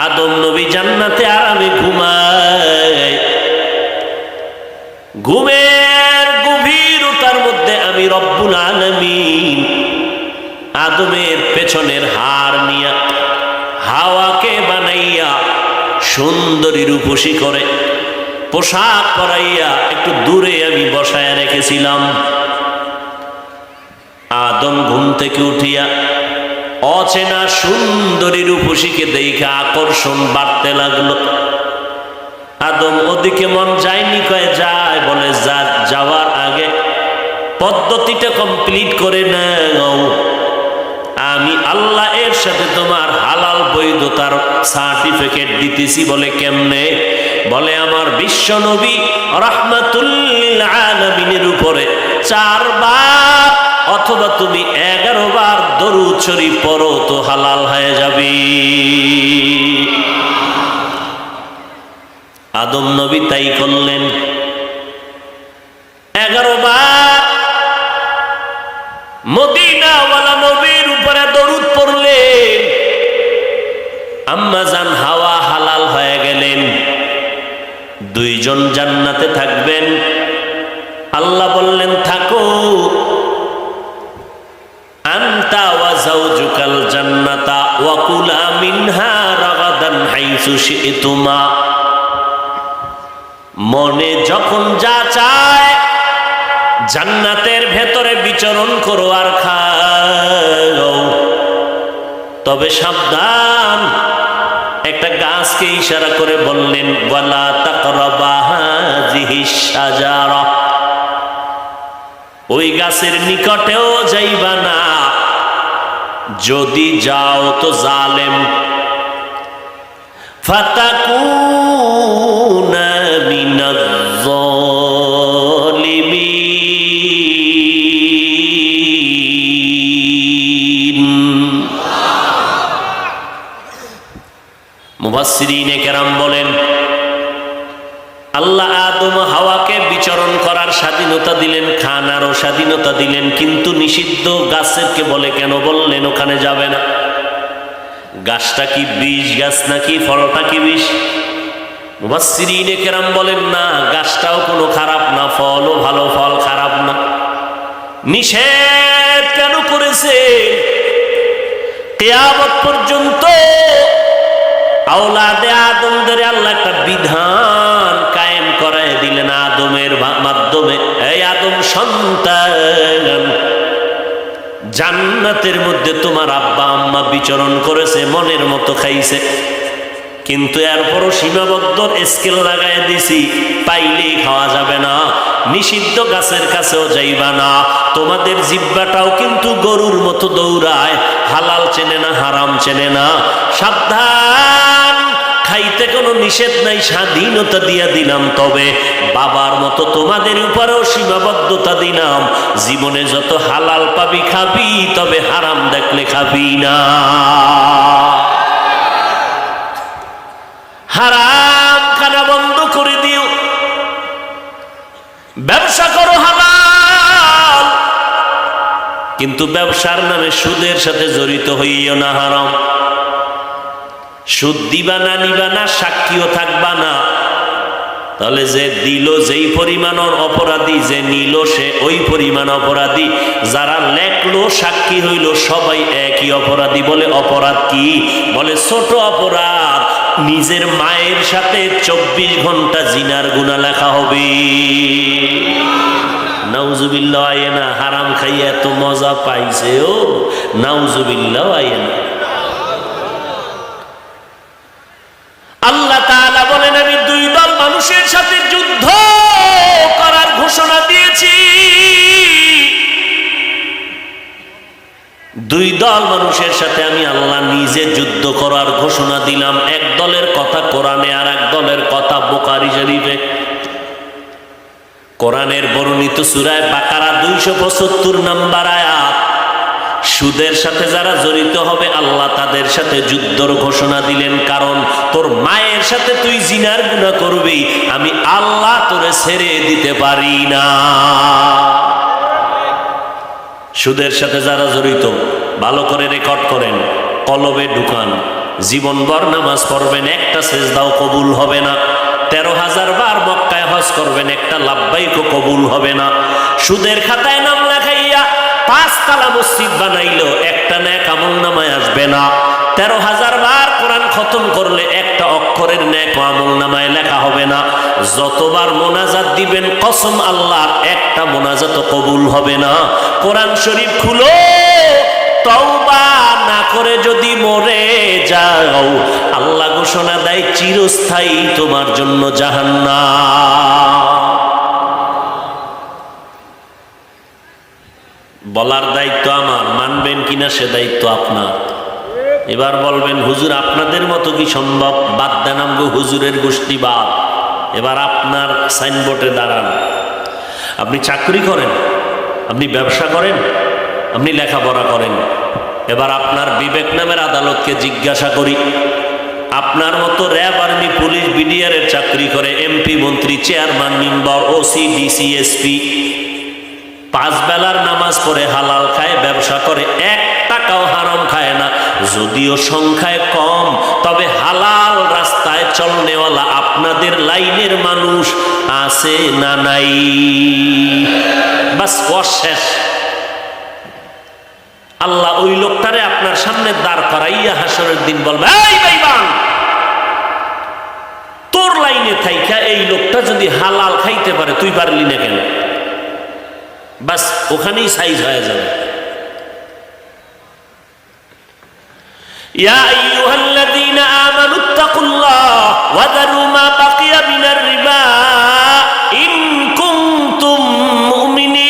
আদম নবী জান্নাতে আরামে ঘুমায়। ঘুমের গভীরতার মধ্যে আমি রব্বুল আলামিন আদমের পেছনের হাড় নিয়া হাওয়াকে বানাইয়া সুন্দরী রূপসী করে পোশাক পরাইয়া একটু দূরে আমি বসায় রেখেছিলাম। আদম ঘুম থেকে উঠিয়া অচেনা সুন্দরী রূপসীকে দেখে আকর্ষণ বাড়তে লাগলো। আদম ওদিকে মন যায়নি, কয়ে যায়, বলে যাওয়ার আগে পদ্ধতিটা কমপ্লিট করে নাও। আমি আল্লাহ এর সাথে তোমার হালাল বৈধতার সার্টিফিকেট দিতেছি। বলে কেমনে? বলে আমার বিশ্ব নবী রাহমাতুল লিল আলামিনের উপরে 4 বার অথবা তুমি 11 বার দরুদ শরীফ পড়ো তো হালাল হয়ে যাবে। আদম নবী তাই করলেন। 11 বার মদিনাওয়ালা নবীর উপরে দরুদ পড়লেন। আম্মা জান হাওয়া হালাল হয়ে গেলেন। 2 জন জান্নাতে থাকবেন। আল্লাহ বললেন থাকো, আনতা ওয়া যাওজুকাল জান্নাতা ওয়া কুলা মিনহা রাগাদান হাইসু শি'তুমা। মনে যখন যা চায় জান্নাতের ভেতরে বিচরণ করো আর খাও, তবে সাবধান। একটা গাছকে ইশারা করে বললেন ওয়ালা তাকরাবা হাযিহিশ শাজারা, ওই গাছের নিকটেও যাইবা না, যদি যাও তো জালেম। ফাতাকুনা মিনাজ যালিমিন। মুফাসসিরিনে কেরাম বলেন আল্লাহ আদম হাওয়াকে বিচরণ করার স্বাধীনতা দিলেন, খানারও স্বাধীনতা দিলেন, কিন্তু নিষিদ্ধ গাছকে বলে কেন বললেন ওখানে যাবে না? গাছটা কি বিষ গাছ নাকি ফলটা কি বিষ? মুফাসসিরিনে কেরাম বলেন না, গাছটাও কোনো খারাপ না, ফলও ভালো, ফল খারাপ না। নিষেধ কেন করেছে? কিয়ামত পর্যন্ত আওলাদে আদমদের আল্লাহ একটা বিধান কায়েম করায় দিলেন আদমের মাধ্যমে। এই আদম সন্তান, জান্নাতের মধ্যে তোমার আব্বা আম্মা বিচরণ করেছে, মনের মতো খাইছে, কিন্তু এরপরও সীমাবদ্ধ স্কেল লাগাই দিছি, পাইলেই খাওয়া যাবে না, নিষিদ্ধ গাছের কাছেও যাইবা না। তোমাদের জিহ্বাটাও কিন্তু গরুর মতো দৌড়ায়, হালাল চেনে না, হারাম চেনে না। সাবধান, খাইতে কোনো নিষেধ নাই, স্বাধীনতা দিয়া দিলাম, তবে বাবার মতো তোমাদের উপরেও সীমাবদ্ধতা দিলাম। জীবনে যত হালাল পাবি খাবি, তবে হারাম দেখলে খাবি না। হারাম খানা বন্ধ করে দিও, ব্যবসা করো হালাল, কিন্তু ব্যবসার নামে সুদের সাথে জড়িত হইও না, হারাম। সুদ দিবা না, নিবা না, সাক্ষীও থাকবা না, তাহলে যে দিল যেই পরিমাণ অপরাধী, যে নিল সে ওই পরিমাণ অপরাধী, যারা লেখলো সাক্ষী হইল সবাই একই অপরাধী। বলে অপরাধ কি? বলে ছোট অপরাধ, নিজের মায়ের সাথে 24 ঘন্টা জিনার গুনাহ লেখা হবে। নাউজুবিল্লাহ আয়েনা, হারাম খাইয়া এত মজা পাইছে ও, নাউজুবিল্লাহ আয়েনা। আল্লাহ তাআলা বলেন আমি 2 দল মানুষের সাথে যুদ্ধ করার ঘোষণা দিয়েছি। 2 দল মানুষের সাথে আমি আল্লাহ নিজে যুদ্ধ করার ঘোষণা দিলাম। এক দলের কথা কোরআনে, আর এক দলের কথা বুখারী শরীফে। কোরআনের বর্ণিত সূরা বাকারা 275 নম্বর আয়াত। সুদের সাথে যারা জড়িত হবে আল্লাহ তাদের সাথে যুদ্ধর ঘোষণা দিলেন, কারণ তোর মায়ের সাথে তুই জিনার গুনাহ করবি, আমি আল্লাহ তোরে ছেড়ে দিতে পারি না। সুদের সাথে যারা জড়িত ভালো করে রেকর্ড করেন, কলবে ঢুকান, জীবনভর নামাজ পড়বেন, একটা সেজদাও কবুল হবে না। 13,000 বার মক্কায় হজ করবেন, একটা লাব্বাইকও কবুল হবে না। সুদের খাতায় নাম লেখাইয়া 5 তালা মসজিদ বানাইলো, একটা নেক আমল নামায় আসবে না। 13,000 বার কোরআন খতম করলে একটা অক্ষরের নেক আমল নামায় লেখা হবে না। যতবার মোনাজাত দিবেন কসম আল্লাহর, একটা মোনাজাতও কবুল হবে না। কোরআন শরীফ খুলো, তওবা না করে যদি মরে যাও, আল্লাহ ঘোষণা দেয় চিরস্থায়ী তোমার জন্য জাহান্নাম। বলার দায়িত্ব আমার, মানবেন কিনা সে দায়িত্ব আপনার। এবার বলবেন হুজুর আপনাদের মতো কি সম্ভব? বাদ দেন আমগো হুজুরের গোষ্ঠীবাদ। এবার আপনার সাইনবোর্ডে দাঁড়ান। আপনি চাকরি করেন, আপনি ব্যবসা করেন, আপনি লেখাপড়া করেন। এবার আপনার বিবেক নামের আদালতকে জিজ্ঞাসা করি, আপনার মতো র্যাব, আর্মি, পুলিশ, বিডিআর এর চাকরি করে, এমপি, মন্ত্রী, chairman, member, OC, DC, SP, 5 বেলার নামাজ পড়ে হালাল খায়, ব্যবসা করে, 1 টাকাও হারাম খায় না, যদিও সংখ্যায় কম, তবে হালাল রাস্তায় চলনেওয়ালা আপনাদের লাইনের মানুষ আছে না নাই? বাস শেষ। আল্লাহ ওই লোকটারে আপনার সামনে দাঁড় করাইয়া হাসরের দিন বলবে, এই বেঈমান, তোর লাইনে থাইকা এই লোকটা যদি হালাল খাইতে পারে তুই পারলি না কেন? বাস ওখানেই সাইজ হয়ে যাবে। ইয়া আইয়ুহাল্লাযীনা আমানুত্তাকুল্লাহ ওয়া যারু মা বাকিয়া মিনার রিবা ইন কুনতুম মুমিনিন।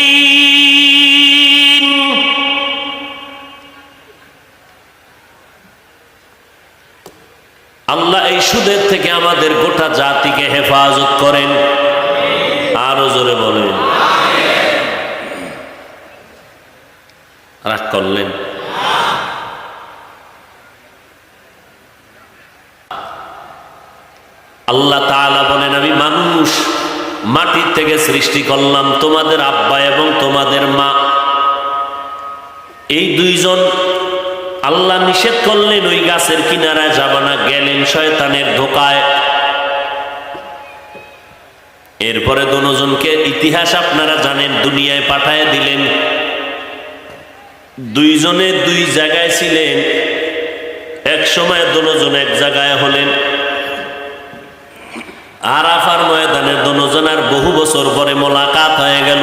আল্লাহ এই সুদের থেকে আমাদের গোটা জাতিকে হেফাজত করেন। আরো জোরে বলেন। রাগ করলেন? আল্লাহ তাআলা বলেন, আমি মানুষ মাটির থেকে সৃষ্টি করলাম, তোমাদের আব্বা এবং তোমাদের মা, এই 2 জন আল্লাহ নিষেধ করলেন ওই গাছের কিনারায় যাবা না, গেলেন শয়তানের ধোকায়। এরপরে দুজনকে ইতিহাস আপনারা জানেন, দুনিয়ায় পাঠায় দিলেন। 2 জনে 2 জায়গায় ছিলেন, এক সময় দুজন এক জায়গায় হলেন। আরাফার ময়দানে দুজনের বহু বছর পরে মোলাকাত হয়ে গেল।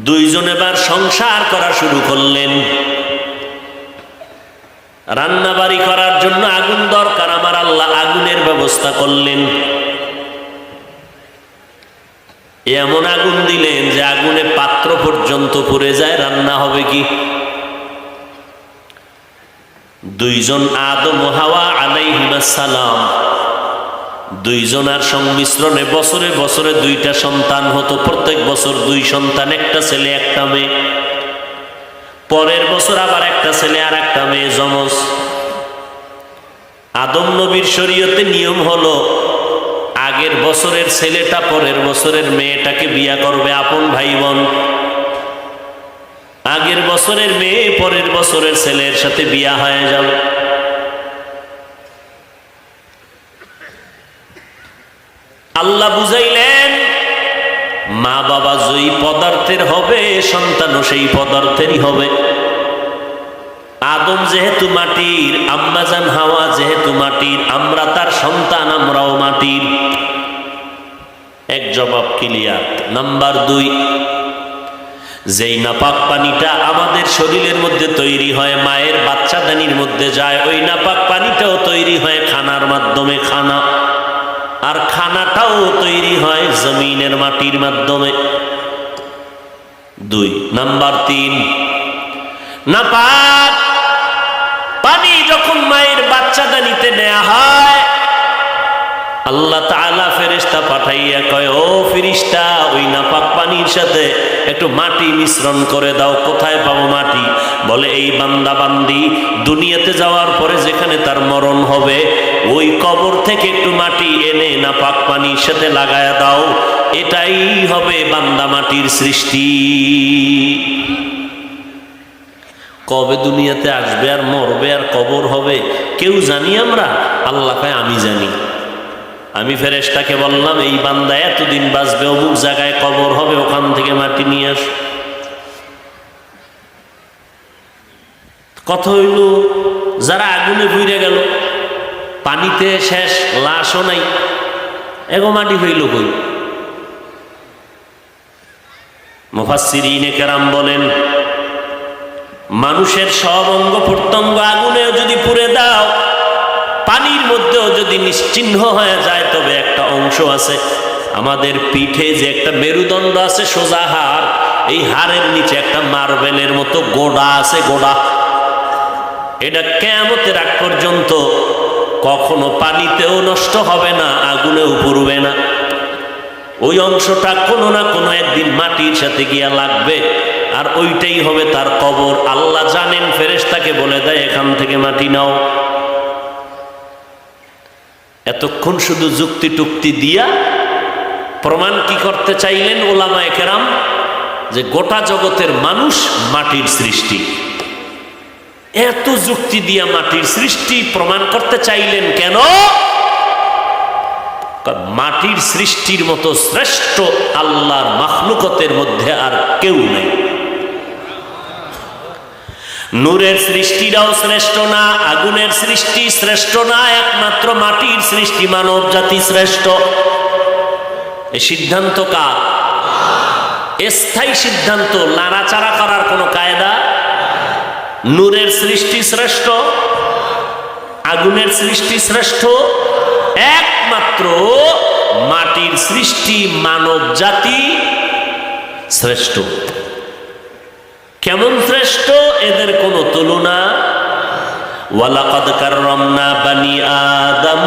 2 জন এবার সংসার করা শুরু করলেন। রান্না বাড়ি করার জন্য আগুন দরকার, আমার আল্লাহ আগুনের ব্যবস্থা করলেন। এমন আগুন দিলেন যে আগুনে পাত্র পর্যন্ত পুড়ে যায়, রান্না হবে কি? 2 জন আদম ও হাওয়া আলাইহিস সালাম, 2 জনের সংমিশ্রণে বছরে বছরে 2টা সন্তান হতো। প্রত্যেক বছর 2 সন্তান, একটা ছেলে একটা মেয়ে। পরের বছর আবার একটা ছেলে আর একটা মেয়ে, যমজ। আদম নবীর শরীয়তে নিয়ম হলো আগের বছরের ছেলেটা পরের বছরের মেয়েটাকে বিয়া করবে, আপন ভাই বোন। আগের বছরের মেয়ে পরের বছরের ছেলের সাথে বিয়া হয়ে যাবে। আল্লাহ বুঝাইলেন, মা বাবা যেই পদার্থের হবে সন্তানও সেই পদার্থেরই হবে। আদম যেহেতু মাটির, আম্মাজান হাওয়া যেহেতু মাটির, আমরা তার সন্তান, আমরাও মাটির। এক জবাব ক্লিয়ার। নাম্বার 2, যেই নাপাক পানিটা আমাদের শরীরের মধ্যে তৈরি হয়, মায়ের বাচ্চাদানির মধ্যে যায়, ওই নাপাক পানিটাও তৈরি হয় খানার মাধ্যমে, খানা। আর খানাটাও তৈরি হয় জমিনের মাটির মাধ্যমে। 2 নাম্বার 3, নাপাক পানি যখন মায়ের বাচ্চাদানিতে নেওয়া হয়, আল্লাহ তাআলা ফেরেশতা পাঠাইয়া কয়, ও ফেরেশতা, ওই নাপাক পানির সাথে একটু মাটি মিশ্রণ করে দাও। কোথায় পাবো মাটি? বলে, এই বান্দা বান্দি দুনিয়াতে যাওয়ার পরে যেখানে তার মরণ হবে, ওই কবর থেকে একটু মাটি এনে নাপাক পানির সাথে লাগায়া দাও। এটাই হবে বান্দা মাটির সৃষ্টি। কবে দুনিয়াতে আসবে আর মরবে আর কবর হবে কেউ জানি আমরা? আল্লাহ কয় আমি জানি। আমি ফেরেশতাকে বললাম এই বান্দা এতদিন বাঁচবে, অমুক জায়গায় কবর হবে, ওখান থেকে মাটি নিয়ে আস। কথা হইল যারা আগুনে পুড়ে গেল, পানিতে শেষ, লাশও নাই, এগো মাটি হইল কই? মুফাসসিরিনে কেরাম বলেন মানুষের সব অঙ্গ প্রত্যঙ্গ আগুনেও যদি পুড়ে দাও, পানির মধ্যেও যদি নিশ্চিহ্ন হয়ে যায়, তবে একটা অংশ আছে আমাদের পিঠে যে একটা মেরুদণ্ড আছে, সোজা হাড়, এই হাড়ের নিচে একটা মার্বেলের মতো গোড়া আছে, গোড়া। এটা কিয়ামতের আগ পর্যন্ত কখনো পানিতেও নষ্ট হবে না, আগুনেও পুড়বে না। ওই অংশটা কোনো না কোনো একদিন মাটির সাথে গিয়া লাগবে, আর ওইটাই হবে তার কবর। আল্লাহ জানেন, ফেরেশতাকে বলে দেয় এখান থেকে মাটি নাও। এতক্ষণ শুধু যুক্তি টুক্তি দিয়া প্রমাণ কি করতে চাইলেন ওলামায়ে কেরাম? যে গোটা জগতের মানুষ মাটির সৃষ্টি। এত যুক্তি দিয়া মাটির সৃষ্টি প্রমাণ করতে চাইলেন কেন? মাটির সৃষ্টির মতো শ্রেষ্ঠ আল্লাহর মাখলুকতের মধ্যে আর কেউ নেই। নূরের সৃষ্টিরাও শ্রেষ্ঠ না, আগুনের সৃষ্টি শ্রেষ্ঠ না, একমাত্র মাটির সৃষ্টি মানব জাতি শ্রেষ্ঠ। এই সিদ্ধান্ত কার? স্থায়ী সিদ্ধান্ত, নাড়াচাড়া করার কোনো কায়দা। নূরের সৃষ্টি শ্রেষ্ঠ, আগুনের সৃষ্টি শ্রেষ্ঠ, একমাত্র মাটির সৃষ্টি মানব জাতি শ্রেষ্ঠ। কেমন শ্রেষ্ঠ? এদের কোনো তুলনা। ওয়ালাকাদ কাররামনা বানি আদম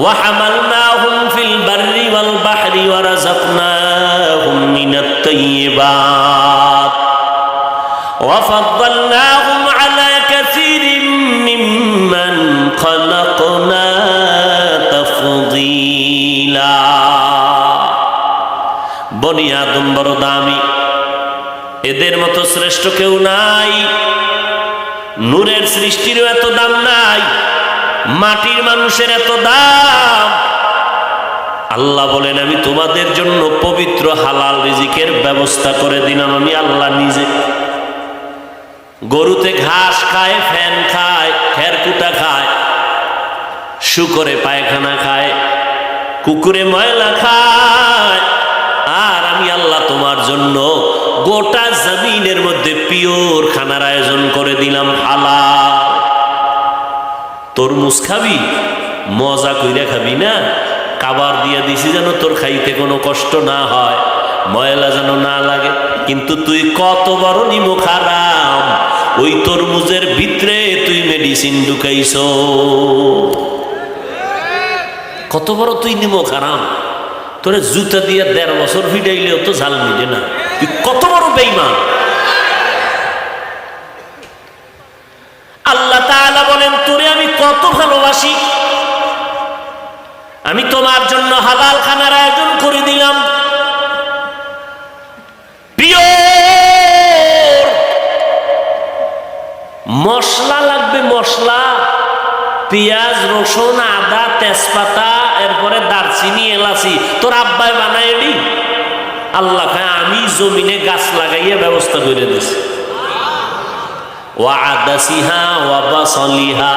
ওয়া হামালনাহুম ফিল বাররি ওয়াল বাহরি ওয়া রাযাকনাহুম মিনাত তাইয়্যিবাত ওয়া ফাদ্দালনাহুম আলা কাসীরিম মিম্মান খালাকনা তাফদীলা। বনি আদম বড় দামি, এদের মতো শ্রেষ্ঠ কেউ নাই। নূরের সৃষ্টিরও এত দাম নাই, মাটির মানুষের এত দাম। আল্লাহ বলেন আমি তোমাদের জন্য পবিত্র হালাল রিজিকের ব্যবস্থা করে দিলাম, আমি আল্লাহ নিজে। গরুতে ঘাস খায়, ফ্যান খায়, খেরকুটা খায়, শুকরে পায়খানা খায়, কুকুরে ময়লা খায়, আর আমি আল্লাহ তোমার জন্য গোটা জমিনের মধ্যে পিওর খানার আয়োজন করে দিলাম, হালাল। তরমুজ খাবি, মজা কইরা খাবি না, কাবার দিয়া দিছি যেন তোর খাইতে কোনো কষ্ট না হয়, ময়লা যেন না লাগে। কিন্তু তুই কত বড় নিমক হারাম, ওই তরমুজের ভিতরে তুই মেডিসিন ঢুকাইছ। কত বড় তুই নিমক হারাম, তোরে জুতা দিয়ে ১.৫ বছর ফিটাইলেও তো ঝাল মিটে না। তুই কত বড় বেঈমান। আল্লাহ তাআলা বলেন তোরে আমি কত ভালোবাসি, আমি তোমার জন্য হালাল খানার আয়োজন করে দিলাম। পিওর মশলা লাগবে, মশলা, পেঁয়াজ, রসুন, আদা, তেজপাতা, এরপরে দারচিনি, এলাচি, তোর আব্বাই বানায় নি। আল্লাহ খায় আমি জমিনে গাছ লাগাইয়া ব্যবস্থা করে দিছি। ওয়া আদাসিহা ওয়া বাসলিহা,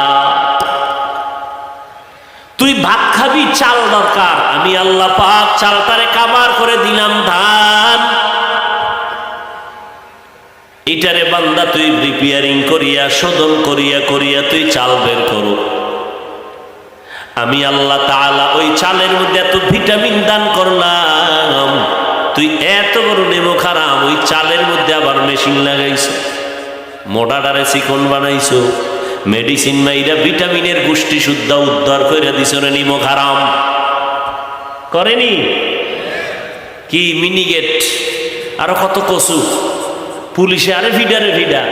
তুই ভাত খাবি, চাল দরকার, আমি আল্লাহ পাক চালটারে কাবার করে দিলাম ধান। এটারে বান্দা তুই প্রিপেয়ারিং করিয়া, শোধন করিয়া করিয়া তুই চাল বের করো। আমি আল্লাহ তাআলা ওই চালের মধ্যে এত ভিটামিন দান করলাম, তুই এত বড় নেমো খারাম, ওই চালের মধ্যে আবার মেশিন লাগাইছো, মোটাটারে চিকন বানাইছো, মেডিসিন মাইরা ভিটামিনের গোষ্ঠী শুদ্ধ উদ্ধার করে দিছ রে নিমো খারাম। করেনি কি? মিনিগেট, আরো কত কচু, পুলিশে আরে ভিডারে ভিডা,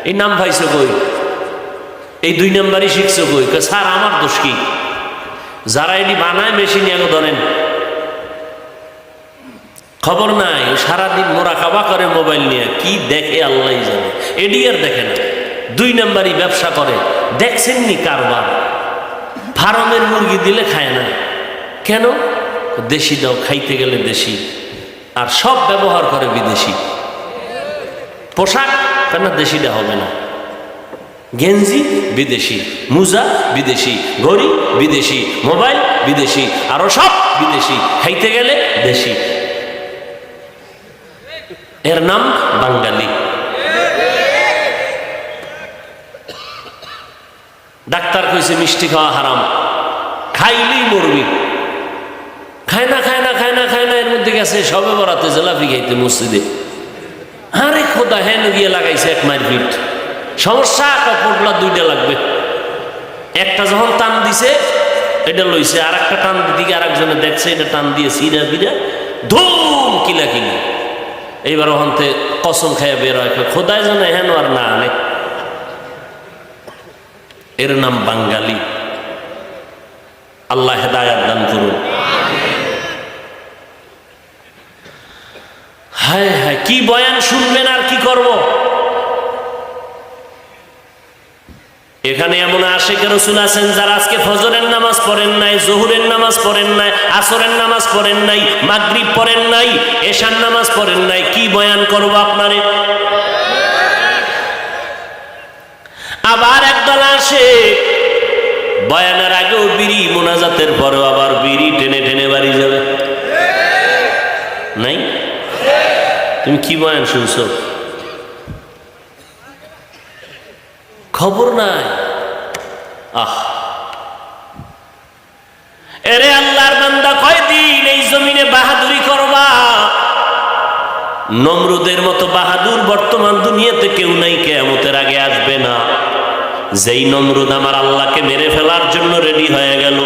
এই নাম পাইছো কই? এই ২ নাম্বারই শিখছো কই? স্যার আমার দোষ কি? যারা এটি বানায় মেশিন আগে ধরেন, খবর নাই, সারাদিন মোরাকাবা করে মোবাইল নিয়ে, কি দেখে আল্লাহ জানে। এডিয়ার দেখে না, 2 নাম্বারই ব্যবসা করে। দেখছেননি কারবার? ফার্মের মুরগি দিলে খায় না কেন? দেশি দাও, খাইতে গেলে দেশি, আর সব ব্যবহার করে বিদেশি। পোশাক কেন দেশিটা হবে না? গেঞ্জি বিদেশি, মোজা বিদেশি, ঘড়ি বিদেশি, মোবাইল বিদেশি, আরো সব বিদেশি, খাইতে গেলে দেশি। এর নাম বাঙালি। ডাক্তার কইছে মিষ্টি খাওয়া হারাম, খাইলেই মরবি। খায় না খায় না খায় না খায় না, এর মধ্যে গেছে সবে বরাতে জেলাপি খাইতে মসজিদে। আরে খোদা, হ্যাঁ গিয়ে লাগাইছে 1 মাইল ফিট। সমস্যা, কাপড়গুলা 2টা লাগবে। একটা যখন টান দিছে এটা লইছে, আর একটা টান দিকে আর একজনে দেখছে, এটা টান দিয়ে সিরা বিরা ধুম কিলা কিলি। এইবার ওখানতে কসম খাইয়া বের হয়, খোদায় জানে হেন আর না আনে। এর নাম বাঙালি। আল্লাহ হেদায়াত দান করুন। হায় হায়, কি বয়ান শুনবেন আর কি করব। এখানে এমন আশিক রাসূল আছেন যারা আজকে ফজরের নামাজ পড়েন নাই, জোহরের নামাজ পড়েন নাই, আসরের নামাজ পড়েন নাই, মাগরিব পড়েন নাই, এশার নামাজ পড়েন নাই। কি বয়ান করব আপনারে? আবার একদল আসে বয়ানের আগেও বিড়ি, মোনাজাতের পরেও আবার বিড়ি টেনে টেনে বাড়ি যাবে। নাই? তুমি কি বয়ান শুনছো? খবর নাই। এরে আল্লাহর বান্দা, কয়দিন এই জমিনে বাহাদুরি করবা? নমরুদের মতো বাহাদুর বর্তমান দুনিয়াতে কেউ নাই, কিয়ামতের আগে আসবে না। যেই নমরুদ আমার আল্লাহকে মেরে ফেলার জন্য রেডি হয়ে গেল,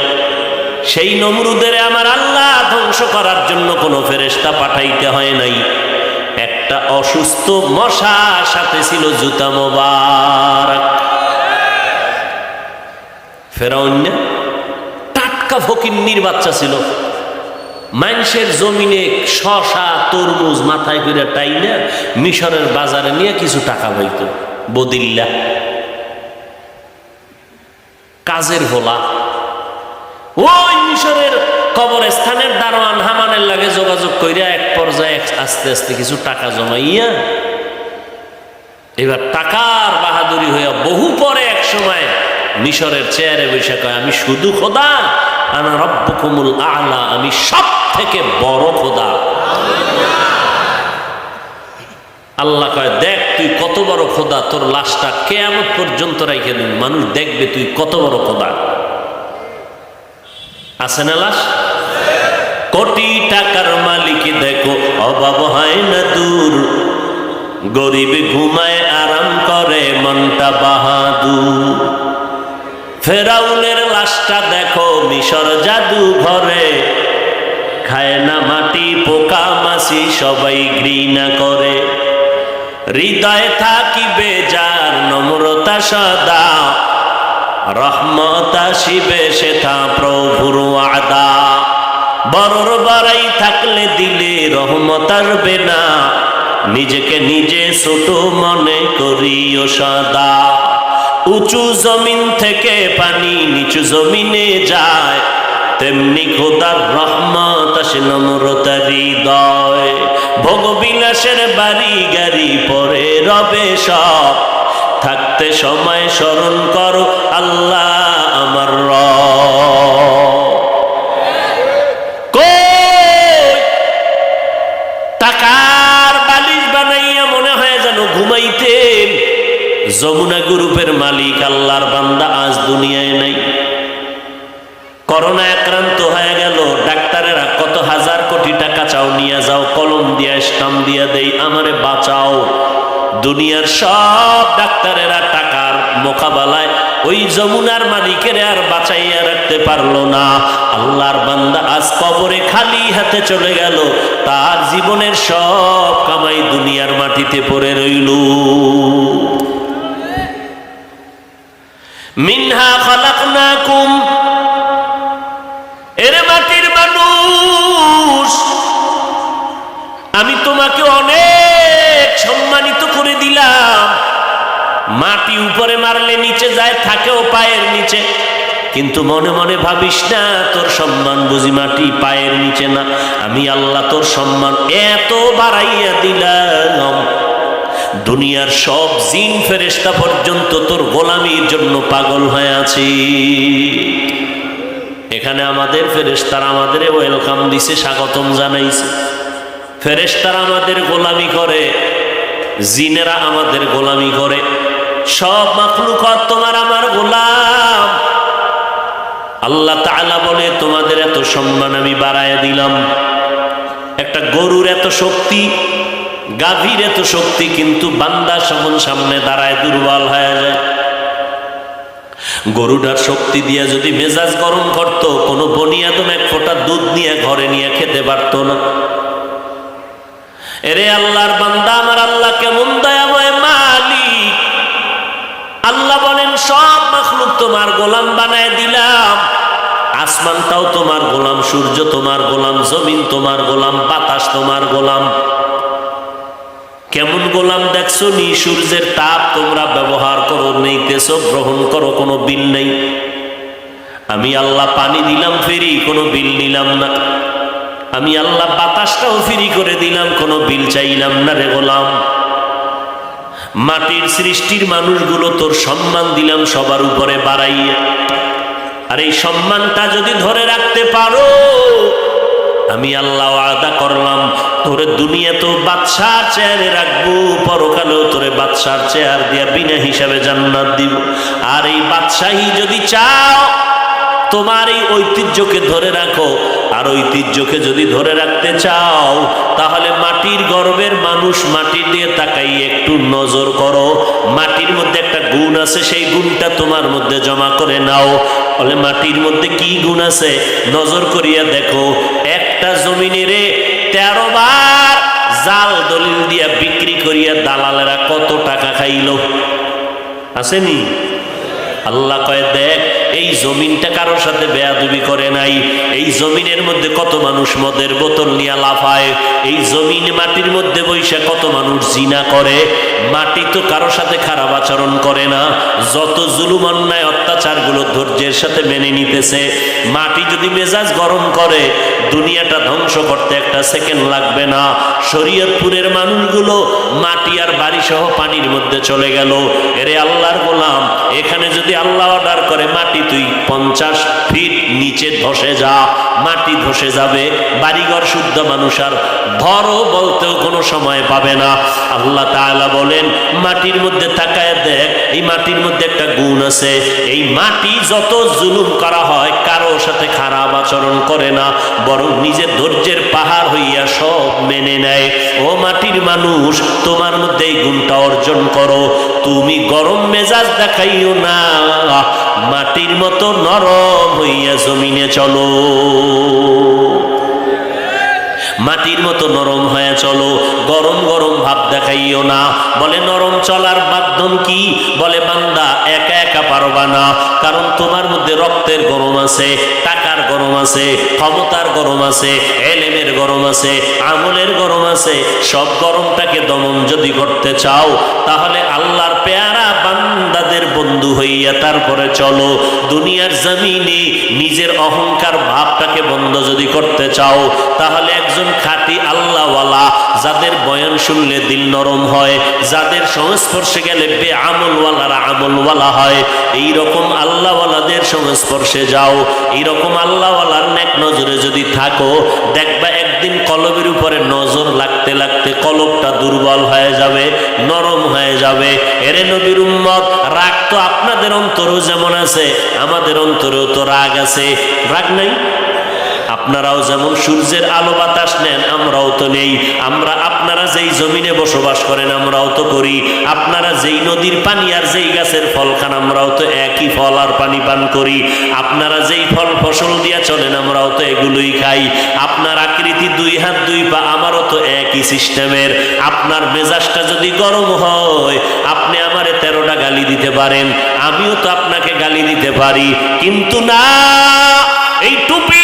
সেই নমরুদের আমার আল্লাহ ধ্বংস করার জন্য কোনো ফেরেশতা পাঠাইতে হয় নাই। একটা অসুস্থ মশা সাথে ছিল জুতা মোবারক। ফেরাউন টাটকা ফকিন্নির বাচ্চা ছিল, মানুষের জমিনে শশা তরমুজ মাথায় করে টাইনা মিশরের বাজারে নিয়ে কিছু টাকা পাইত। বদিল্লা কাজের ভোলা। ওই মিশরের কবরস্থানের দারোয়ান হামানের লাগে যোগাযোগ কইরা এক পর্যায়ে আস্তে আস্তে কিছু টাকা জমাইয়া, এবার টাকার বাহাদুরি হইয়া বহু পরে এক সময় মিশরের চেয়ারে বসে কয়, আমি শুধু খোদা, আনা রব্বুকুমুল আ'লা, আমি সব থেকে বড় খোদা। আল্লাহ কয়, দেখ তুই কত বড় খোদা, তোর লাশটা কিয়ামত পর্যন্ত রাইখে দিন, মানুষ দেখবে তুই কত বড় খোদা। আছে না লাশ? কোটি টাকার মালিক দেখো অভাব হয় না দূর, গরিব ঘুমায় আরাম করে মনটা বাহাদুর। ফেরাউনের লাশটা দেখো মিশর জাদু ঘরে, খায় না মাটি পোকা মাছি সবাই ঘৃণা করে। হৃদয়ে থাকিবে যার নম্রতা সদা, রহমত আসিবে সেথা প্রভুর ওয়াদা। বড়র বাড়াই থাকলে দিলে রহমত আসবে না, নিজেকে নিজে ছোট মনে করিও সদা। উঁচু জমিন থেকে পানি নিচু জমিনে যায়, তেমনি খোদার রহমত আসে নম্রতার হৃদয়। ভোগবিলাসের বাড়ি গাড়ি পরে রবে সব, থাকতে সময় স্মরণ করো আল্লাহ আমার রব। কই টাকার বালিশ বানাইয়া মনে হয় যেন ঘুমাইতেন। যমুনা গ্রুপের মালিক আল্লাহর বান্দা আজ দুনিয়ায় নাই। করোনা আক্রান্ত হয়ে গেল, ডাক্তারেরা কত হাজার কোটি টাকা চাও, নিয়ে যাও, কলম দিয়া স্টাম্প দিয়া দেই, আমারে বাঁচাও। দুনিয়ার সব ডাক্তারেরা টাকার মোকাবেলায় ওই যমুনার মালিকের আর বাঁচাইয়া রাখতে পারলো না। আল্লাহর বান্দা আজ কবরে খালি হাতে চলে গেল, তার জীবনের সব কামাই দুনিয়ার মাটিতে পড়ে রইল। মিনহা খালাকনাকুম, এর মাটির মানুষ উপরে মারলে নিচে যায়, থাকেও পায়ের নিচে। কিন্তু মনে মনে ভাবিস না তোর সম্মান বুঝি মাটি পায়ের নিচে না। আমি আল্লাহ তোর সম্মান এত বাড়াইয়া দিলাম, দুনিয়ার সব জিন ফেরেশতা পর্যন্ত তোর গোলামির জন্য পাগল হয়ে আছি। এখানে আমাদের ফেরেশতারা আমাদের ওয়েলকাম দিছে, স্বাগতম জানাইছে। ফেরেশতারা আমাদের গোলামি করে, জিনেরা আমাদের গোলামি করে। সব মাখলুকাত তোমার আমার গোলাম। আল্লাহ তাআলা বলে তোমাদের এত সম্মান আমি বাড়ায় দিলাম। একটা গরুর এত শক্তি, গাভীর এত শক্তি, কিন্তু বান্দা যখন সামনে দাঁড়ায় দুর্বল হয়ে যায়। গরুটার শক্তি দিয়ে যদি মেজাজ গরম করত, কোনো বনিয়াদম এক ফোঁটা দুধ নিয়ে ঘরে নিয়ে খেতে পারত না। এরে আল্লাহর বান্দা, আমার আল্লাহ কেমন দয়াময় মালিক। আল্লাহ বলেন সব মাখলুক তোমার গোলাম বানায় দিলাম। আসমানটাও তোমার গোলাম, সূর্য তোমার গোলাম, জমিন তোমার গোলাম, বাতাস তোমার গোলাম। কেমন গোলাম দেখছো নি? সূর্যের তাপ তোমরা ব্যবহার করো, নেইতেছ, গ্রহণ করো, কোনো বিল নেই। আমি আল্লাহ পানি দিলাম ফ্রি, কোনো বিল নিলাম না। আমি আল্লাহ বাতাসটাও ফ্রি করে দিলাম, কোনো বিল চাইলাম না রে গোলাম। মাটির সৃষ্টির মানুষগুলো তোর সম্মান দিলাম সবার উপরে বাড়াইয়া। আর এই সম্মানটা যদি ধরে রাখতে পারো, আমি আল্লাহ ওয়াদা করলাম তোরে দুনিয়া তো বাদশার চেয়ারে রাখবো, পরকালেও তোরে বাদশার চেয়ার দিয়া বিনা হিসাবে জান্নাত দিব। আর এই বাদশাহী যদি চাও, তোমার এই ঐতিহ্যকে ধরে রাখো। আর ঐতিহ্যকে যদি ধরে রাখতে চাও, তাহলে মাটির গর্বের মানুষ, মাটির দিয়ে তাকাই একটু নজর করো। মাটির মধ্যে একটা গুণ আছে, সেই গুণটা তোমার মধ্যে জমা করে নাও। বলে মাটির মধ্যে কি গুণ আছে? নজর করিয়া দেখো। একটা জমিনেরে 13 বার জাল দলিল দিয়া বিক্রি করিয়া দালালেরা কত টাকা খাইল, আসেনি? আল্লাহ কয় দেখ, এই জমিনটা কারোর সাথে বেয়াদবি করে নাই। এই জমিনের মধ্যে কত মানুষ মদের বোতল নিয়ে লাফায়। এই জমিন মাটির মধ্যে বৈশা কত মানুষ জিনা করে। মাটি তো কারোর সাথে খারাপ আচরণ করে না। যত জুলুম অন্যায় অত্যাচারগুলো ধৈর্যের সাথে মেনে নিতেছে। মাটি যদি মেজাজ গরম করে, দুনিয়াটা ধ্বংস করতে একটা সেকেন্ড লাগবে না। শরীয়তপুরের মানুষগুলো মাটি আর বাড়ি সহ পানির মধ্যে চলে গেল। এরে আল্লাহর গোলাম, এখানে যদি আল্লাহ অর্ডার করে মাটি তুই 50 ফিট নিচে ধসে যা, মাটি ধসে যাবে। বাড়িঘর শুদ্ধ মানুষ আর ধরো বলতেও কোনো সময় পাবে না। আল্লাহ তাআলা বলেন মাটির মধ্যে তাকায় দেখ, এই মাটির মধ্যে একটা গুণ আছে। এই মাটি যত জুলুম করা হয়, কারো সাথে খারাপ আচরণ করে না, বরং নিজের ধৈর্যের পাহাড় হইয়া সব মেনে নেয়। ও মাটির মানুষ, তোমার মধ্যে এই গুণটা অর্জন করো। তুমি গরম মেজাজ দেখাইও না, মাটির মতো নরম হইয়া জমিনে চলো। মাটির মতো নরম হয়ে চলো, গরম গরম ভাব দেখাইও না। বলে নরম চলার মাধ্যম কি? বলে বান্দা একা একা পারবা না, কারণ তোমার মধ্যে রক্তের গরম আছে, টাকার গরম আছে, ক্ষমতার গরম আছে, এলেমের গরম আছে, আমলের গরম আছে। সব গরমটাকে দমন যদি করতে চাও, তাহলে আল্লাহর পেয়ারা বান্দাদের বন্ধু হইয়া তারপরে চলো। দুনিয়ার জমিনে নিজের অহংকার ভাবটাকে বন্ধ যদি করতে চাও, তাহলে একজন খাঁটি আল্লাহওয়ালা, যাদের বয়ান শুনলে দিল নরম হয়, যাদের সংস্পর্শে গেলে বেআমলওয়ালারা আমলওয়ালা হয়, এইরকম আল্লাহওয়ালাদের সংস্পর্শে যাও। এইরকম আল্লাহওয়ালার নেক নজরে যদি থাকো, দেখবা একদিন কলবের উপরে নজর লাগতে লাগতে কলবটা দুর্বল হয়ে যাবে, নরম হয়ে যাবে। এরে নবীর উম্মত, রাগ তো আপনাদের অন্তরেও যেমন আছে, আমাদের অন্তরেও তো রাগ আছে। রাগ নাই? আপনারাও যেমন সূর্যের আলো বাতাস নেন, আমরাও তো নেই। আপনারা যেই জমিনে বসবাস করেন, আমরাও তো করি। আপনারা যেই নদীর পানি আর যেই গাছের ফল খান, আমরাও তো একই ফল আর পানি পান করি। আপনারা যেই ফল ফসল দিয়া চলেন, আমরাও তো এগুলোই খাই। আপনার আকৃতি 2 হাত 2 পা, আমারও তো একই সিস্টেমের। আপনার মেজাজটা যদি গরম হয়, আপনি আমারে 13টা গালি দিতে পারেন, আমিও তো আপনাকে গালি দিতে পারি। কিন্তু না, এই টুপি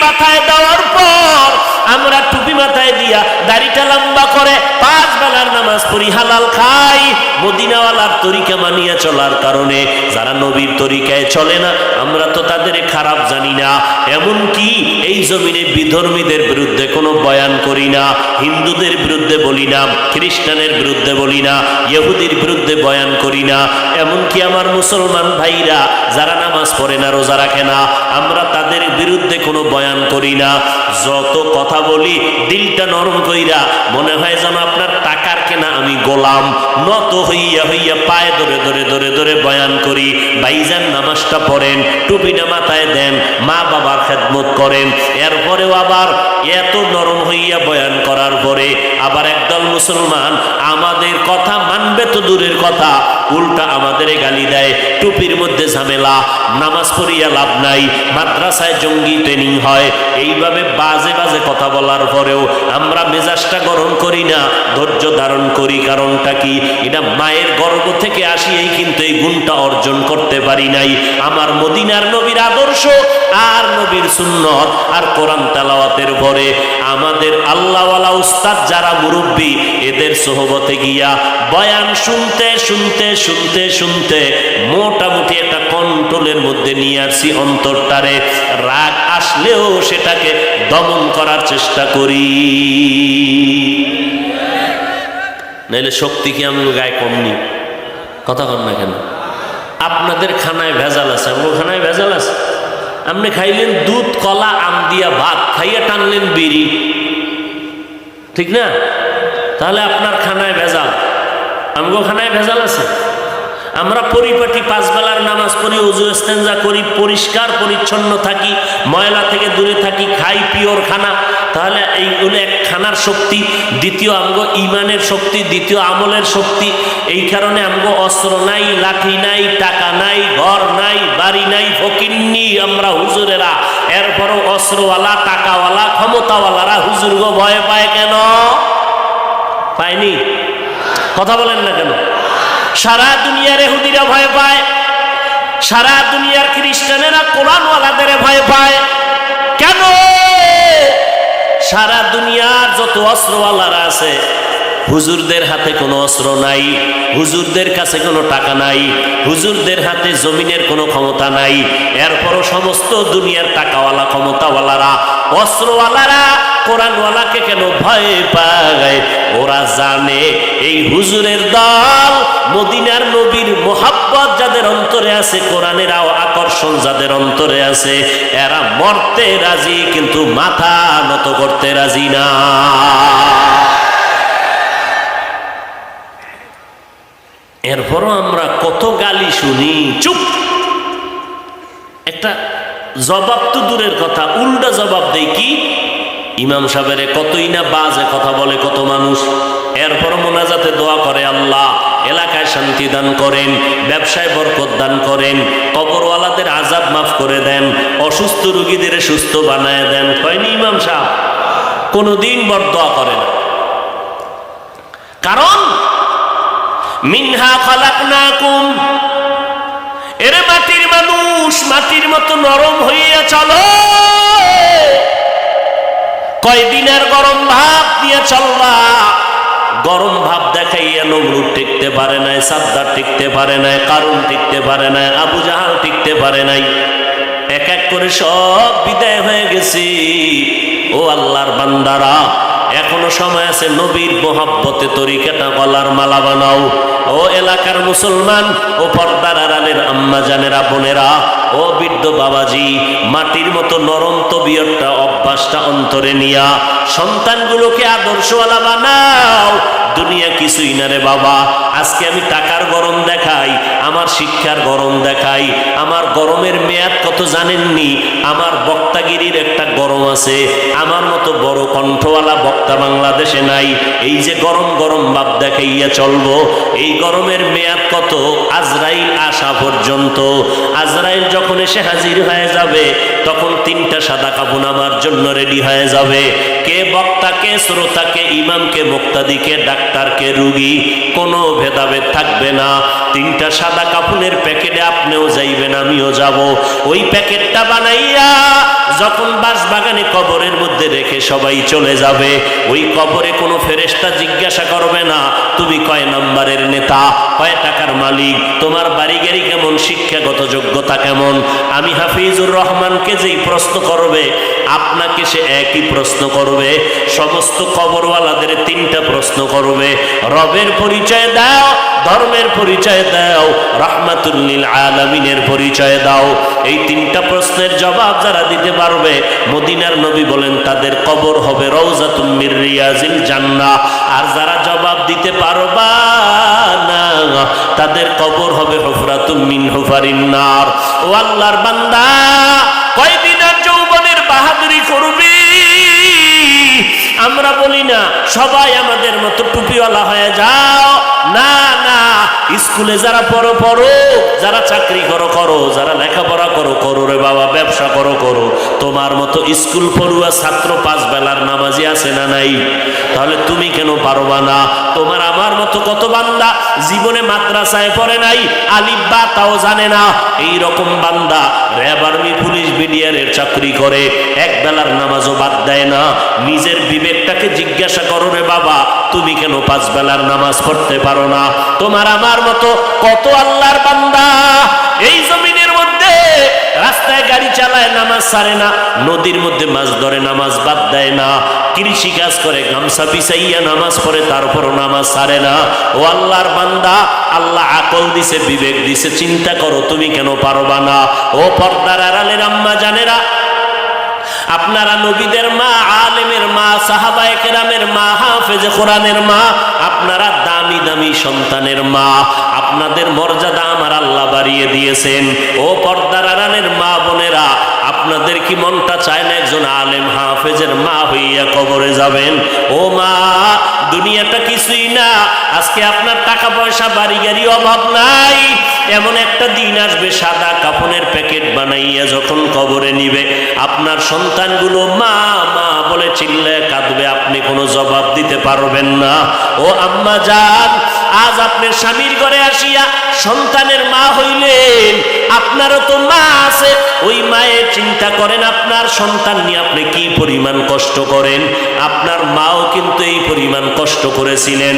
মাথায় দেওয়ার পর আমরা টুপি মাথায় মাথায় দিয়া, দাড়িটা লম্বা করে, 5 বেলার নামাজ পড়ি, হালাল খাই। মদিনাওয়ালার তরিকা মানিয়া চলার কারণে যারা নবীর তরিকায় চলে না, আমরা তো তাদের খারাপ জানি না। এমন কি এই জমিনে বিধর্মীদের বিরুদ্ধে কোনো বয়ান করি না, হিন্দুদের বিরুদ্ধে বলি না, খ্রিস্টানের বিরুদ্ধে বলি না, ইহুদির বিরুদ্ধে বয়ান করি না। এমনকি আমার মুসলমান ভাইরা যারা নামাজ পড়ে না, রোজা রাখে না, আমরা তাদের বিরুদ্ধে কোনো বয়ান করি না। যত কথা বলি দিলটা নরম কইরা, মনে হয় যেন আপনার টাকার কেনা আমি গোলাম, নত হইয়া হইয়া পায়ে ধরে ধরে ধরে ধরে বয়ান করি। ভাইজান নামাজটা পড়েন, টুপিটা মাথায় দেন, মা বাবার খেদমত করেন। এরপরেও আবার এত নরম হইয়া বয়ান করার পরে আবার একদল মুসলমান আমাদের কথা মানবে তো দূরের কথা, উল্টা আমাদের গালি দেয়। টুপির মধ্যে ঝামেলা, নামাজ পড়িয়া লাভ নাই, মাদ্রাসায় জঙ্গি ট্রেনিং হয়, এইভাবে বাজে বাজে কথা বলার পরেও আমরা মেজাজটা গরম করি না, ধৈর্য ধারণ করি। কারণটা কি? এটা মায়ের গর্ভ থেকে আসিয়েই কিন্তু এই গুণটা অর্জন করতে পারি নাই। আমার মদিনার নবীর আদর্শ আর নবীর সুন্নত আর কোরআন তেলাওয়াতের পরে আমাদের আল্লাহওয়ালা উস্তাদ যারা মুরব্বী, এদের সোহবতে গিয়া বয়ান শুনতে শুনতে শুনতে শুনতে মোটামুটি একটা কন্ট্রোলের মধ্যে নিয়ে আসছি অন্তরটারে। রাগ আসলেও সেটাকে দমন করার চেষ্টা করি, নাইলে শক্তি কি আমি গায়ে কম নি? কথা কন না কেন? আপনাদের খানায় ভেজাল আছে, আমার খানায় ভেজাল আছে। আপনি খাইলেন দুধ, কলা, আম দিয়া ভাত, খাইয়া টানলেন বিড়ি, ঠিক না? তাহলে আপনার খানায় ভেজাল, আমগো খানায় ভেজাল আছে। আমরা পরিপাটি 5 বেলার নামাজ পড়ি, ওযু ইস্তেঞ্জা করি, পরিষ্কার পরিচ্ছন্ন থাকি, ময়লা থেকে দূরে থাকি, খাই পিওর খানা। তাহলে এইগুলো এক খানার শক্তি। দ্বিতীয় আমগো ইমানের শক্তি, দ্বিতীয় আমলের শক্তি। এই কারণে আমগো অস্ত্র নাই, লাঠি নাই, টাকা নাই, ঘর নাই, বাড়ি নাই, ফকিন্নি আমরা হুজুরেরা। এরপরও অস্ত্রওয়ালা, টাকাওয়ালা, ক্ষমতাওয়ালারা হুজুরগো ভয় পায় কেন? পায়নি? কথা বলেন না কেন? সারা দুনিয়ার ইহুদিরা ভয় পায়, সারা দুনিয়ার খ্রিস্টানেরা কোরআনওয়ালাদের ভয় পায় কেন? সারা দুনিয়ার যত অস্ত্রওয়ালারা আছে, হুজুরদের হাতে কোনো অস্ত্র নাই, হুজুরদের কাছে কোনো টাকা নাই, হুজুরদের হাতে জমিনের কোনো ক্ষমতা নাই। এরপরও সমস্ত দুনিয়ার টাকাওয়ালা, ক্ষমতাওয়ালারা, অস্ত্রওয়ালারা কোরআনওয়ালাকে কেন ভয় পায়? ওরা জানে এই হুজুরের দল, মদিনার নবীর মোহাব্বত যাদের অন্তরে আছে, কোরআনের আকর্ষণ যাদের অন্তরে আছে, এরা মরতে রাজি কিন্তু মাথা নত করতে রাজি না। এরপরও আমরা কত গালি শুনি, চুপ। একটা জবাব তো দূরের কথা, উল্টা জবাব দেয় কি? ইমাম সাহেবের কতই না বাজে কথা বলে কত মানুষ, এরপর মোনাজাতে দোয়া করে, আল্লাহ এলাকায় শান্তি দান করেন, ব্যবসায় বরকত দান করেন, কবরওয়ালাদের আযাব মাফ করে দেন, অসুস্থ রোগীদের সুস্থ বানায় দেন। হয়নি ইমাম সাহেব? কোনদিন বরদোয়া করে না। কারণ মিনহা খালাকনাকুম, এরে মাটির মানুষ, মাটির মতো নরম হইয়া চলো। কয়দিনের গরম ভাব নিয়ে চলবা? গরম ভাব দেখাইয়া নমরুদ টিকতে পারে নাই, সাদ্দার টিকতে পারে নাই, কারুন টিকতে পারে নাই, আবু জাহাল টিকতে পারে নাই। এক এক করে সব বিদায় হয়ে গেছি। ও আল্লাহর বান্দারা, এখনো সময় আছে, নবীর মোহাব্বতে তরিকাটা গলার মালা বানাও। ও এলাকার মুসলমান, ও পর্দার আড়ালের আম্মা জানেরা, বোনেরা, ও বৃদ্ধ বাবাজি, মাটির মতো নরম তবিয়তটা, অভ্যাসটা অন্তরে নিয়া সন্তানগুলোকে আদর্শওয়ালা বানাও। দুনিয়া কিছুই না রে বাবা। আজকে আমি টাকার গরম দেখাই, আমার শিক্ষার গরম দেখাই, আমার গরমের মেয়াদ কত জানেননি? আমার বক্তাগিরির একটা গরম আছে, আমার মতো বড় কণ্ঠওয়ালা বক্তা বাংলাদেশে নাই। এই যে গরম গরম ভাব দেখাইয়া চলবো, এই গরমের মেয়াদ কত? আজরাইল আসা পর্যন্ত। আজরাইল যখন এসে হাজির হয়ে যাবে, তখন 3টা সাদা কাফন আমার জন্য রেডি হয়ে যাবে। কে বক্তা, কে শ্রোতা, কে ইমাম, কে মুক্তাদি, কে ডাক্তার, কে রুগী, কোনো ভেদাভেদ থাকবে না। 3টা সাদা কাফনের প্যাকেটে আপনিও যাইবেন, আমিও যাব। ওই প্যাকেটটা বানাইয়া যখন বাঁশবাগানে কবরের মধ্যে রেখে সবাই চলে যাবে, ওই কবরে কোনো ফেরেশতা জিজ্ঞাসা করবে না তুমি কয় নাম্বারের নেতা, কয় টাকার মালিক, তোমার বাড়ি গাড়ি কেমন, শিক্ষাগত যোগ্যতা কেমন। আমি হাফিজুর রহমানকে যেই প্রশ্ন করবে আপনাকে সে একই প্রশ্ন করবে। সমস্ত কবরওয়ালাদের তিনটা প্রশ্ন করবে, রবের পরিচয় দাও, ধর্মের পরিচয় দাও, রাহমাতুল লিল আলামিনের পরিচয় দাও। এই তিনটা প্রশ্নের জবাব যারা দিতে পারবে, মদিনার নবী বলেন তাদের কবর হবে রওজাতুম মির রিয়াজিল জান্নাহ। আর যারা জবাব দিতে পারবা না, তাদের কবর হবে হুফরাতুম মিন হুফারিন নার। ও আল্লাহর বান্দা, কয়দিন আর যৌবনের বাহাদুরি করবি? আমরা বলি না সবাই আমাদের মতো টুপিওয়ালা হয়ে যাও, না না, স্কুলে যারা পড়ো পড়ো, যারা চাকরি করো করো, যারা লেখাপড়া করো করো রে বাবা, ব্যবসা করো করো। তোমার মতো স্কুল পড়ুয়া ছাত্র 5 বেলার নামাজি আছে না নাই? তাহলে তুমি কেন পারবা না? তোমার আমার মতো কত বান্দা জীবনে মাদ্রাসায় পড়ে নাই, আলিফ বা তাও জানে না। এই রকম বান্দা র্যাব, আর্মি, পুলিশ, বিডিআরের চাকরি করে, 1 বেলার নামাজও বাদ দেয় না। নিজের বিবেকটাকে জিজ্ঞাসা করো রে বাবা, তুমি কেন 5 বেলার নামাজ পড়তে পারো না? তোমার আমার মতো কত আল্লাহর বান্দা এই জমিনের মধ্যে রাস্তায় গাড়ি চালায়, নামাজ ছাড়ে না, নদীর মধ্যে মাছ ধরে, নামাজ বাদ দেয় না, কৃষি কাজ করে, গামছা পিছাইয়া নামাজ পড়ে, তারপরও নামাজ ছাড়ে না। ও আল্লাহর বান্দা, আল্লাহ আকল দিছে, বিবেক দিছে, চিন্তা করো তুমি কেন পারবা না? ও পর্দার আড়ালের আম্মা জানেরা, আপনারা নবীদের মা, আলেমের মা, সাহাবায়ে কেরামের মা, হাফেজে কোরআনের মা, আপনারা দামি দামি সন্তানের মা, আপনাদের মর্যাদা আমার আল্লাহ বাড়িয়ে দিয়েছেন। ও পর্দার আড়ালের মা বোনেরা, আপনাদের কি মনটা চায় না একজন আলেম হাফেজের মা হইয়া কবরে যাবেন? ও মা, দুনিয়াটা কিছুই না, আজকে আপনার টাকা পয়সা বাড়ি গাড়ি অভাব নাই, এমন একটা দিন আসবে সাদা কাফনের প্যাকেট বানাইয়া যখন কবরে নিবে, আপনার সন্তানগুলো মা মা বলে চিল্লায় কাঁদবে, আপনি কোনো জবাব দিতে পারবেন না। ও আম্মা জান, আজ আপনার স্বামীর ঘরে আসিয়া সন্তানের মা হইলেন, আপনারও তো মা আছে, ওই মায়ের চিন্তা করেন আপনার সন্তান নিয়ে আপনি কি পরিমাণ কষ্ট করেন। আপনার মাও কিন্তু এই পরিমাণ কষ্ট করেছিলেন।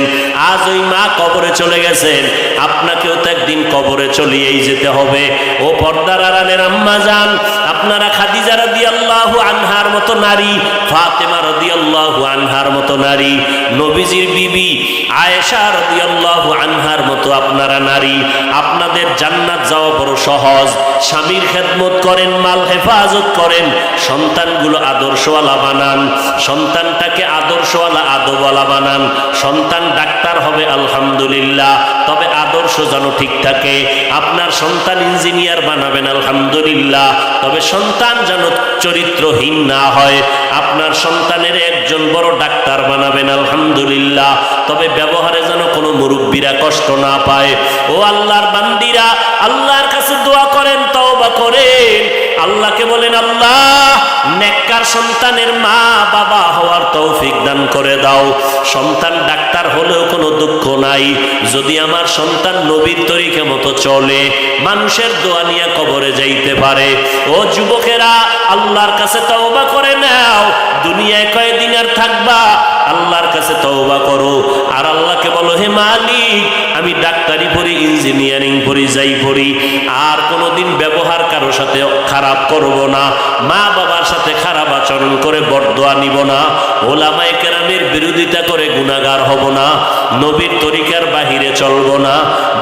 আজ ওই মা কবরে চলে গেছেন, আপনাকেও তো একদিন কবরে চলিয়েই যেতে হবে। ও পর্দার আড়ালের আম্মা জান, আপনারা খাদিজা রাদিয়াল্লাহু আনহার মতো নারী, ফাতেমা রাদিয়াল্লাহু আনহার মতো নারী, নবীজির বিবি আয়েশা রাদিয়াল্লাহু আনহার মতো আপনারা নারী, আপনাদের জান্নাত যাওয়া বড় সহজ। স্বামীর খেদমত করেন, মাল হেফাজত করেন, সন্তানগুলো আদর্শওয়ালা বানান, সন্তানটাকে আদর্শওয়ালা আদবওয়ালা বানান। সন্তান ডাক্তার হবে আলহামদুলিল্লাহ, তবে আদর্শ যেন ঠিক থাকে। আপনার সন্তান ইঞ্জিনিয়ার বানাবেন আলহামদুলিল্লাহ, তবে সন্তান যেন চরিত্রহীন না হয়। আপনার সন্তানের একজন বড় ডাক্তার বানাবেন আলহামদুলিল্লাহ, তবে ব্যবহারে যেন কোনো মুরব্বীরা কষ্ট না পায়। ও আল্লাহর বান্দিরা, আল্লাহর কাছে দোয়া করেন, তওবা করেন, আল্লাহকে বলেন আল্লাহ নেককার সন্তানের মা বাবা হওয়ার তৌফিক দান করে দাও। সন্তান ডাক্তার হলেও কোনো দুঃখ নাই, যদি আমার সন্তান নবীর তরিকা মতো চলে, মানুষের দোয়া নিয়ে কবরে যাইতে পারে। ও যুবকেরা, আল্লাহর কাছে তওবা করে নাও, দুনিয়ায় কয়দিন আর থাকবা, আল্লাহর কাছে তওবা করো। আর আল্লাহকে বলো, হে মালিক, আমি ডাক্তারি পড়ি, ইঞ্জিনিয়ারিং পড়ি, যাই পড়ি, আর কোনোদিন ব্যবহার কারোর সাথে খারাপ করব না, মা বাবার সাথে খারাপ আচরণ করে বরদোয়া নিব না, ওলামায়ে কেরামের বিরোধিতা করে গুনাহগার হব না, নবীর তরিকার বাহিরে চলব না,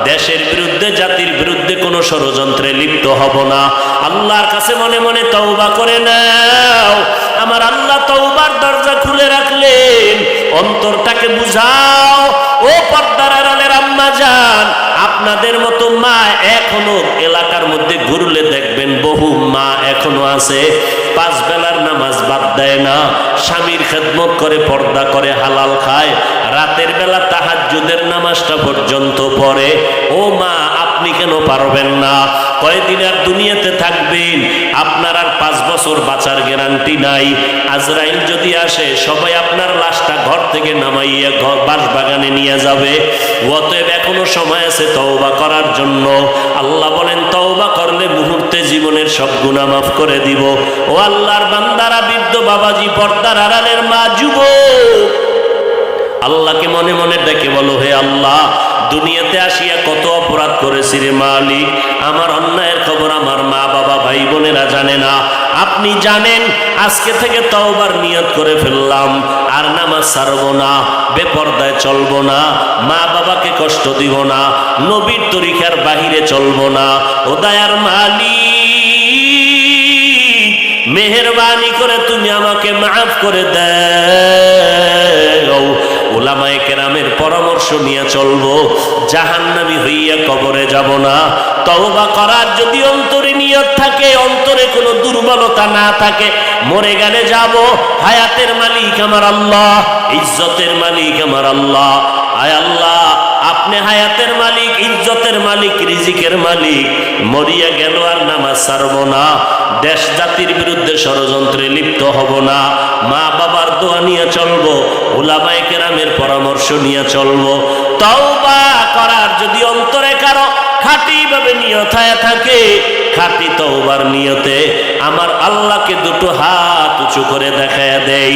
দেশের বিরুদ্ধে জাতির বিরুদ্ধে কোনো ষড়যন্ত্রে লিপ্ত হব না। আল্লাহর কাছে মনে মনে তওবা করে নাও। আমার আল্লাহ তওবার দরজা খুলে রাখলেন, অন্তরটাকে বুঝাও। ও পর্দার আড়ালের আম্মা জান, আপনাদের মতো মা এখনো এলাকার মধ্যে ঘুরলে দেখবেন বহু মা এখনো আছে, 5 বেলার নামাজ বাদ দেয় না, স্বামীর খেদমত করে, পর্দা করে, হালাল খায়, রাতের বেলা তাহাজ্জুদের নামাজটা পর্যন্ত পড়ে। ও মা, আপনি কেন পারবেন না? কয়দিন আর দুনিয়াতে থাকবেন? আপনার আর 5 বছর বাঁচার গ্যারান্টি নাই। আজরাইল যদি আসে সবাই আপনার লাশটা ঘর থেকে নামাইয়া বাসবাগানে নিয়ে যাবে। অতএব এখনো সময় আছে তওবা করার জন্য। আল্লাহ বলেন তওবা করলে মুহূর্তে জীবনের সব গুনাহ মাফ করে দিব। ও আল্লাহর বান্দারা, বৃদ্ধ বাবাজি, পর্দার আড়ালের মা, যুবক, আল্লাহকে মনে মনে ডেকে বলো, হে আল্লাহ, দুনিয়াতে আসিয়া কত অপরাধ করেছি রে মালিক। আমার অন্যায়ের খবর আমার মা বাবা ভাই বোনেরা জানে না, আপনি জানেন। আজকে থেকে তওবার নিয়ত করে ফেললাম, আর নামাজ ছাড়বো না, বেপরদায় চলবো না, মা বাবাকে কষ্ট দিব না, নবীর তরিকার বাহিরে চলবো না। ও দয়ার মালিক, মেহেরবানি করে তুমি আমাকে মাফ করে দাও। উলামায়ে কেরামের পরামর্শ নিয়ে চলবো, জাহান্নামী হইয়া কবরে যাব না। তওবা করার যদি অন্তরে নিয়ত থাকে, অন্তরে কোনো দুর্বলতা না থাকে, মরে গেলে যাব, হায়াতের মালিক আমার আল্লাহ, ইজ্জতের মালিক আমার আল্লাহ। আয় আল্লাহ, আপনি হায়াতের মালিক, ইজ্জতের মালিক, রিজিকের মালিক। মরিয়া গেল আর নামাজ ছাড়ব না, দেশ জাতির বিরুদ্ধে ষড়যন্ত্রে লিপ্ত হব না, মা বাবার দোয়া নিয়ে চলবো, উলামায়ে কেরামের পরামর্শ নিয়ে চলবো। তওবা করার যদি অন্তরে কারো খাঁটি ভাবে নিয়ত হয়ে থাকে, খাঁটি তওবার নিয়তে আমার আল্লাহকে দুটো হাত উঁচু করে দেখায়া দেই।